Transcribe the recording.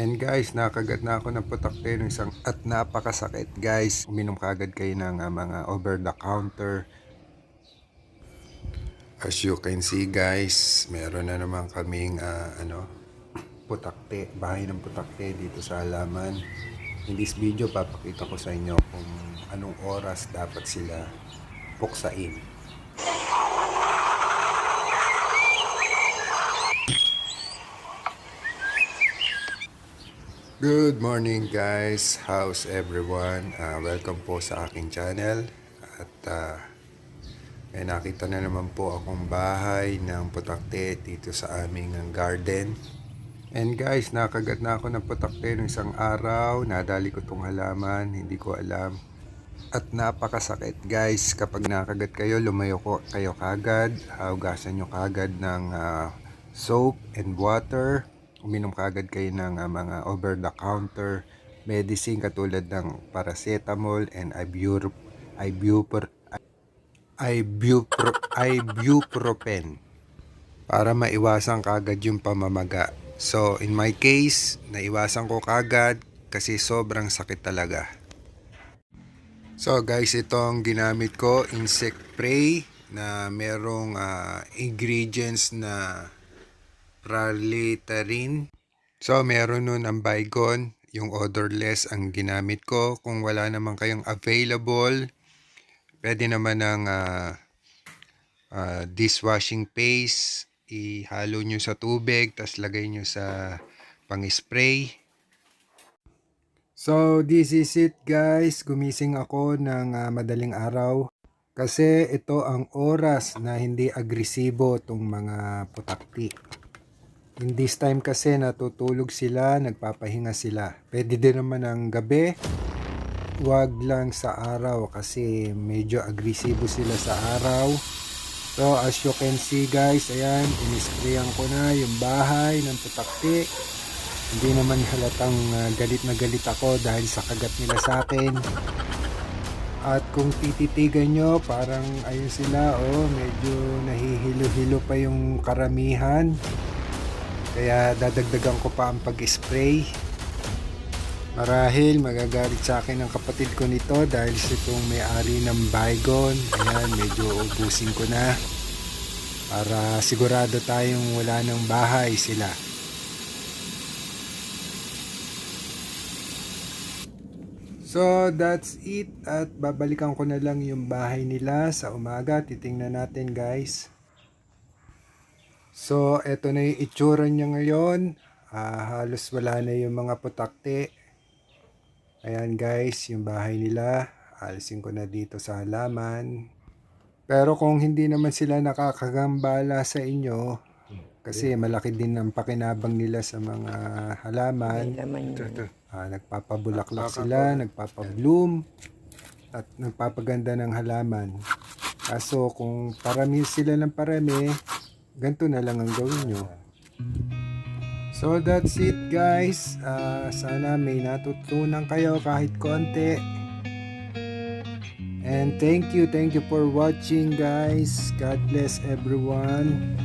And guys, nakagat na ako ng putakte ng isang at napakasakit guys. Uminom kagad kayo ng mga over the counter. As you can see guys, meron na naman kaming putakte, bahay ng putakte dito sa halaman. In this video, papakita ko sa inyo kung anong oras dapat sila puksain. Good morning guys, how's everyone? Welcome po sa aking channel. At may nakita na naman po akong bahay ng putakte dito sa aming garden. And guys, nakagat na ako ng putakte ng isang araw. Nadali ko tong halaman, hindi ko alam. At napakasakit guys. Kapag nakagat kayo, lumayo kayo kagad. Hugasan nyo kagad ng soap and water. Uminom kagad kayo ng mga over the counter medicine katulad ng paracetamol and ibuprofen para maiwasan kagad yung pamamaga. So in my case, naiwasan ko kagad kasi sobrang sakit talaga. So guys, itong ginamit ko, insect spray na merong ingredients na pralitarin. So meron nun ang Baygon, yung odorless ang ginamit ko. Kung wala naman kayong available, pwede naman ng dishwashing paste. Ihalo nyo sa tubig, tas lagay nyo sa pang-spray. So this is it guys, gumising ako ng madaling araw. Kasi ito ang oras na hindi agresibo itong mga putakti. In this time kasi natutulog sila, nagpapahinga sila. Pwede din naman ng gabi. Huwag lang sa araw kasi medyo agresibo sila sa araw. So as you can see guys, ayan, inisprayan ko na yung bahay ng putakti. Hindi naman halatang galit na galit ako dahil sa kagat nila sa akin. At kung tititigan nyo, parang ayun sila, medyo nahihilo-hilo pa yung karamihan. Kaya dadagdagan ko pa ang pag-spray. Marahil magagalit sa akin ang kapatid ko nito dahil itong may-ari ng Baygon. Ayan, medyo ubusin ko na para sigurado tayong wala ng bahay sila. So that's it, at babalikan ko na lang yung bahay nila sa umaga. Titingnan natin guys. So eto na yung itsura niya ngayon. Halos wala na yung mga putakte. Ayan guys, yung bahay nila. Alisin ko na dito sa halaman. Pero kung hindi naman sila nakakagambala sa inyo, kasi malaki din ang pakinabang nila sa mga halaman. Nagpapabulaklak sila, nagpapabloom, at nagpapaganda ng halaman. Kaso kung parami sila ng parami, ganito na lang ang gawin nyo. So that's it guys. Sana may natutunan kayo kahit konti. And thank you for watching guys. God bless everyone.